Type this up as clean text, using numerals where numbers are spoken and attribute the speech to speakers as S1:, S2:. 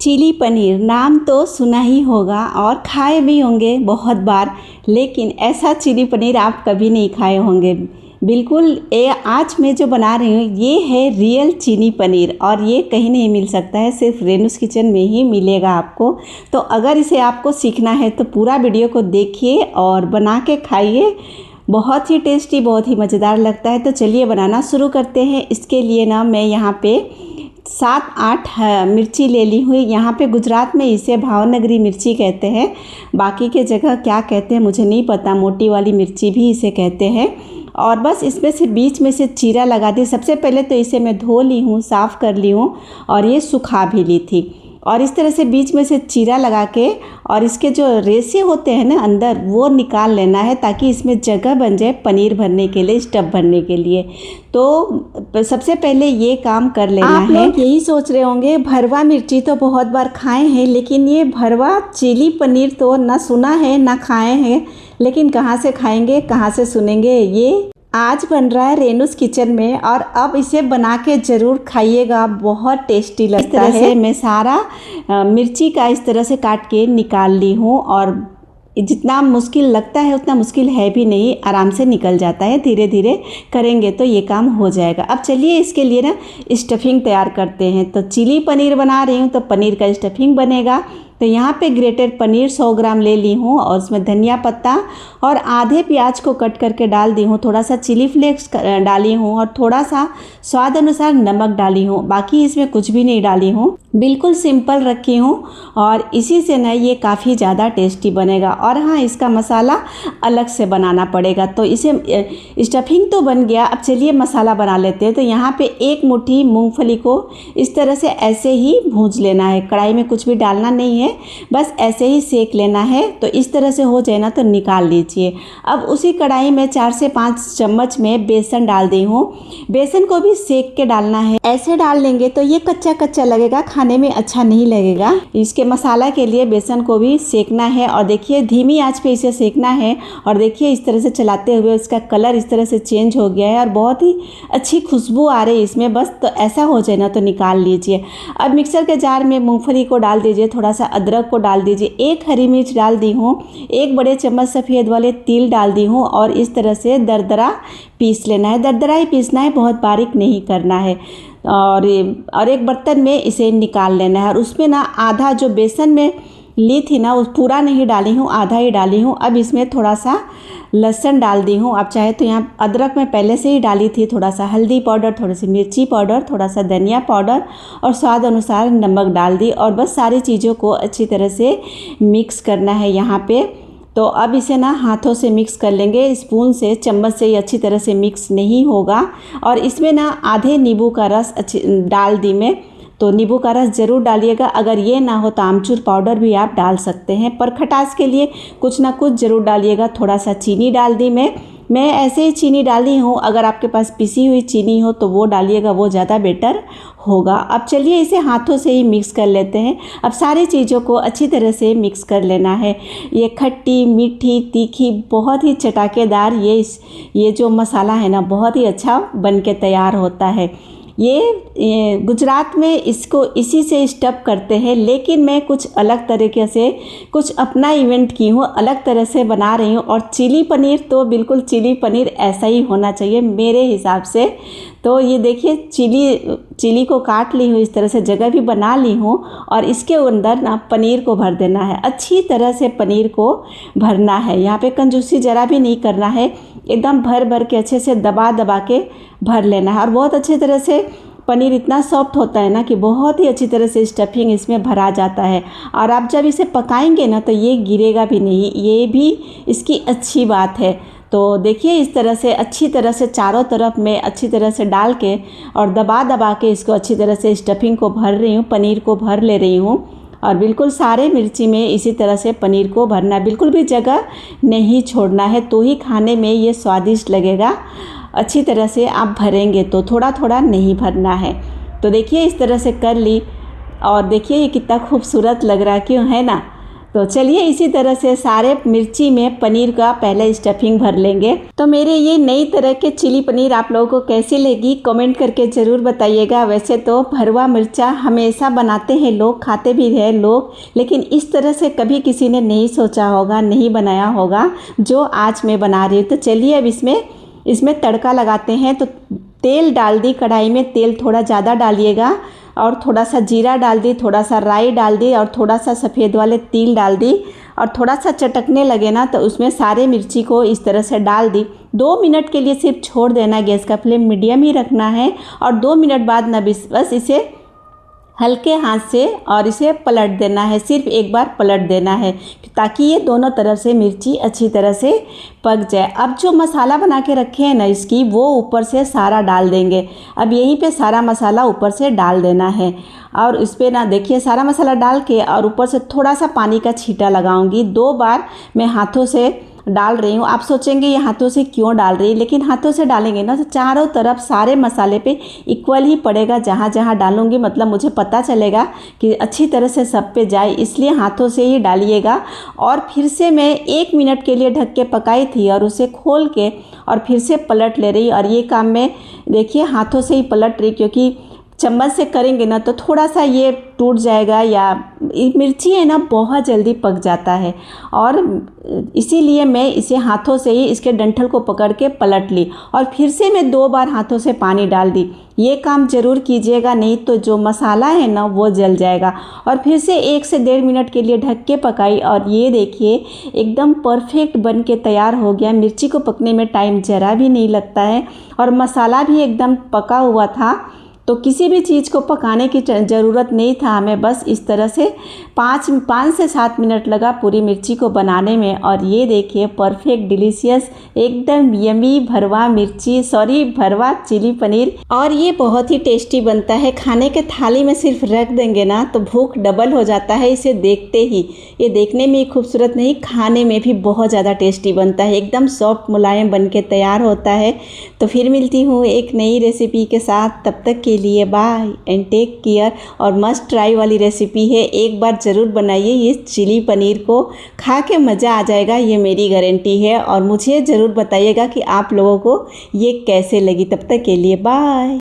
S1: Chilli paneer नाम तो सुना ही होगा और खाए भी होंगे बहुत बार, लेकिन ऐसा चिली पनीर आप कभी नहीं खाए होंगे। बिल्कुल आज मैं जो बना रही हूँ ये है रियल चिली पनीर और ये कहीं नहीं मिल सकता है, सिर्फ रेनूस किचन में ही मिलेगा आपको। तो अगर इसे आपको सीखना है तो पूरा वीडियो को देखिए और बना के खाइए। बहुत ही टेस्टी, बहुत ही मज़ेदार लगता है। तो चलिए बनाना शुरू करते हैं। इसके लिए ना मैं यहाँ पे 7-8 मिर्ची ले ली हुई। यहाँ पे गुजरात में इसे भावनगरी मिर्ची कहते हैं, बाकी के जगह क्या कहते हैं मुझे नहीं पता। मोटी वाली मिर्ची भी इसे कहते हैं। और बस इसमें से बीच में से चीरा लगा दी। सबसे पहले तो इसे मैं धो ली हूँ, साफ़ कर ली हूँ और ये सुखा भी ली थी। और इस तरह से बीच में से चीरा लगा के और इसके जो रेशे होते हैं ना अंदर, वो निकाल लेना है ताकि इसमें जगह बन जाए पनीर भरने के लिए, स्टफ़ भरने के लिए। तो सबसे पहले ये काम कर लेना है। आप लोग यही सोच रहे होंगे भरवा मिर्ची तो बहुत बार खाए हैं, लेकिन ये भरवा चिली पनीर तो ना सुना है ना खाए हैं, लेकिन कहाँ से खाएंगे, कहाँ से सुनेंगे। ये आज बन रहा है रेनूस किचन में और अब इसे बना के ज़रूर खाइएगा, बहुत टेस्टी लगता है। इस तरह से मैं सारा मिर्ची का इस तरह से काट के निकाल ली हूँ और जितना मुश्किल लगता है उतना मुश्किल है भी नहीं, आराम से निकल जाता है। धीरे धीरे करेंगे तो ये काम हो जाएगा। अब चलिए इसके लिए ना स्टफिंग तैयार करते हैं। तो चिली पनीर बना रही हूँ तो पनीर का स्टफिंग बनेगा। तो यहाँ पे ग्रेटेड पनीर 100 ग्राम ले ली हूँ और उसमें धनिया पत्ता और आधे प्याज को कट करके डाल दी हूँ। थोड़ा सा चिली फ्लेक्स डाली हूँ और थोड़ा सा स्वाद अनुसार नमक डाली हूँ। बाकी इसमें कुछ भी नहीं डाली हूँ, बिल्कुल सिंपल रखी हूँ और इसी से ना ये काफ़ी ज़्यादा टेस्टी बनेगा। और हाँ, इसका मसाला अलग से बनाना पड़ेगा। तो इसे स्टफिंग तो बन गया, अब चलिए मसाला बना लेते हैं। तो यहाँ पे 1 मुट्ठी मूंगफली को इस तरह से ऐसे ही भूंज लेना है। कढ़ाई में कुछ भी डालना नहीं है, बस ऐसे ही सेक लेना है। तो इस तरह से हो जाए ना तो निकाल लीजिए। अब उसी कढ़ाई में 4 से 5 चम्मच में बेसन डाल दी हूँ। बेसन को भी सेक के डालना है, ऐसे डाल लेंगे तो ये कच्चा कच्चा लगेगा, खाने में अच्छा नहीं लगेगा। इसके मसाला के लिए बेसन को भी सेकना है और देखिए धीमी आंच पे इसे सेकना है। और देखिए इस तरह से चलाते हुए इसका कलर इस तरह से चेंज हो गया है और बहुत ही अच्छी खुशबू आ रही है इसमें। बस तो ऐसा हो जाए ना तो निकाल लीजिए। अब मिक्सर के जार में मूंगफली को डाल दीजिए, थोड़ा सा अदरक को डाल दीजिए, 1 हरी मिर्च डाल दी हूँ, 1 बड़े चम्मच सफ़ेद वाले तिल डाल दी हूँ और इस तरह से दरदरा पीस लेना है। दरदरा ही पीसना है, बहुत बारीक नहीं करना है। और एक बर्तन में इसे निकाल लेना है और उसमें ना आधा जो बेसन में ली थी ना, उस पूरा नहीं डाली हूँ, आधा ही डाली हूँ। अब इसमें थोड़ा सा लहसुन डाल दी हूँ। आप चाहे तो यहाँ अदरक में पहले से ही डाली थी। थोड़ा सा हल्दी पाउडर, थोड़ी सी मिर्ची पाउडर, थोड़ा सा धनिया पाउडर और स्वाद अनुसार नमक डाल दी और बस सारी चीज़ों को अच्छी तरह से मिक्स करना है यहाँ पे। तो अब इसे ना हाथों से मिक्स कर लेंगे, स्पून से, चम्मच से ये अच्छी तरह से मिक्स नहीं होगा। और इसमें ना आधे नींबू का रस डाल दी मैं, तो नींबू का रस ज़रूर डालिएगा। अगर ये ना हो तो आमचूर पाउडर भी आप डाल सकते हैं, पर खटास के लिए कुछ ना कुछ ज़रूर डालिएगा। थोड़ा सा चीनी डाल दी मैं ऐसे ही चीनी डाली हूँ। अगर आपके पास पिसी हुई चीनी हो तो वो डालिएगा, वो ज़्यादा बेटर होगा। अब चलिए इसे हाथों से ही मिक्स कर लेते हैं। अब सारी चीज़ों को अच्छी तरह से मिक्स कर लेना है। ये खट्टी, मीठी, तीखी, बहुत ही चटाकेदार ये जो मसाला है ना, बहुत ही अच्छा बन के तैयार होता है। ये गुजरात में इसको इसी से स्टफ़ करते हैं, लेकिन मैं कुछ अलग तरीके से कुछ अपना इवेंट की हूँ, अलग तरह से बना रही हूँ। और चिली पनीर तो बिल्कुल चिली पनीर ऐसा ही होना चाहिए मेरे हिसाब से। तो ये देखिए चिली को काट ली हूँ, इस तरह से जगह भी बना ली हूँ और इसके अंदर ना पनीर को भर देना है। अच्छी तरह से पनीर को भरना है, यहाँ पे कंजूसी ज़रा भी नहीं करना है, एकदम भर भर के अच्छे से दबा दबा के भर लेना है। और बहुत अच्छी तरह से पनीर इतना सॉफ्ट होता है ना कि बहुत ही अच्छी तरह से स्टफिंग इसमें भरा जाता है। और आप जब इसे पकाएंगे ना तो ये गिरेगा भी नहीं, ये भी इसकी अच्छी बात है। तो देखिए इस तरह से अच्छी तरह से चारों तरफ में अच्छी तरह से डाल के और दबा दबा के इसको अच्छी तरह से स्टफिंग को भर रही हूँ, पनीर को भर ले रही हूँ। और बिल्कुल सारे मिर्ची में इसी तरह से पनीर को भरना है, बिल्कुल भी जगह नहीं छोड़ना है, तो ही खाने में ये स्वादिष्ट लगेगा। अच्छी तरह से आप भरेंगे तो थोड़ा थोड़ा नहीं भरना है। तो देखिए इस तरह से कर ली और देखिए ये कितना खूबसूरत लग रहा है, क्यों है ना। तो चलिए इसी तरह से सारे मिर्ची में पनीर का पहले स्टफिंग भर लेंगे। तो मेरे ये नई तरह के चिली पनीर आप लोगों को कैसी लगी कमेंट करके ज़रूर बताइएगा। वैसे तो भरवा मिर्चा हमेशा बनाते हैं लोग, खाते भी हैं लोग, लेकिन इस तरह से कभी किसी ने नहीं सोचा होगा, नहीं बनाया होगा जो आज मैं बना रही हूँ। तो चलिए अब इसमें तड़का लगाते हैं। तो तेल डाल दी कढ़ाई में, तेल थोड़ा ज़्यादा डालिएगा और थोड़ा सा जीरा डाल दी, थोड़ा सा राई डाल दी और थोड़ा सा सफ़ेद वाले तिल डाल दी। और थोड़ा सा चटकने लगे ना तो उसमें सारे मिर्ची को इस तरह से डाल दी। 2 मिनट के लिए सिर्फ छोड़ देना, गैस का फ्लेम मीडियम ही रखना है। और 2 मिनट बाद ना बस इसे हल्के हाथ से और इसे पलट देना है, सिर्फ एक बार पलट देना है ताकि ये दोनों तरफ से मिर्ची अच्छी तरह से पक जाए। अब जो मसाला बना के रखे हैं ना इसकी, वो ऊपर से सारा डाल देंगे। अब यहीं पे सारा मसाला ऊपर से डाल देना है और इस पर ना देखिए सारा मसाला डाल के और ऊपर से थोड़ा सा पानी का छींटा लगाऊंगी। 2 बार मैं हाथों से डाल रही हूँ। आप सोचेंगे ये हाथों से क्यों डाल रही है, लेकिन हाथों से डालेंगे ना तो चारों तरफ सारे मसाले पे इक्वल ही पड़ेगा। जहाँ जहाँ डालूंगी मतलब मुझे पता चलेगा कि अच्छी तरह से सब पे जाए, इसलिए हाथों से ही डालिएगा। और फिर से मैं 1 मिनट के लिए ढक के पकाई थी और उसे खोल के और फिर से पलट ले रही। और ये काम मैं देखिए हाथों से ही पलट रही, क्योंकि चम्मच से करेंगे ना तो थोड़ा सा ये टूट जाएगा, या मिर्ची है ना बहुत जल्दी पक जाता है। और इसीलिए मैं इसे हाथों से ही इसके डंठल को पकड़ के पलट ली और फिर से मैं 2 बार हाथों से पानी डाल दी। ये काम ज़रूर कीजिएगा, नहीं तो जो मसाला है ना वो जल जाएगा। और फिर से 1 से 1.5 मिनट के लिए ढक के पकाई और ये देखिए एकदम परफेक्ट बन के तैयार हो गया। मिर्ची को पकने में टाइम ज़रा भी नहीं लगता है और मसाला भी एकदम पका हुआ था, तो किसी भी चीज़ को पकाने की ज़रूरत नहीं था हमें। बस इस तरह से 5 से 7 मिनट लगा पूरी मिर्ची को बनाने में। और ये देखिए परफेक्ट डिलीशियस एकदम यमी भरवा चिली पनीर। और ये बहुत ही टेस्टी बनता है। खाने के थाली में सिर्फ रख देंगे ना तो भूख डबल हो जाता है इसे देखते ही। ये देखने में ही खूबसूरत नहीं, खाने में भी बहुत ज़्यादा टेस्टी बनता है। एकदम सॉफ्ट मुलायम बन के तैयार होता है। तो फिर मिलती हूँ एक नई रेसिपी के साथ, तब तक के लिए बाय एंड टेक केयर। और मस्ट ट्राई वाली रेसिपी है, एक बार ज़रूर बनाइए। ये चिली पनीर को खा के मज़ा आ जाएगा, ये मेरी गारंटी है। और मुझे ज़रूर बताइएगा कि आप लोगों को ये कैसे लगी। तब तक के लिए बाय।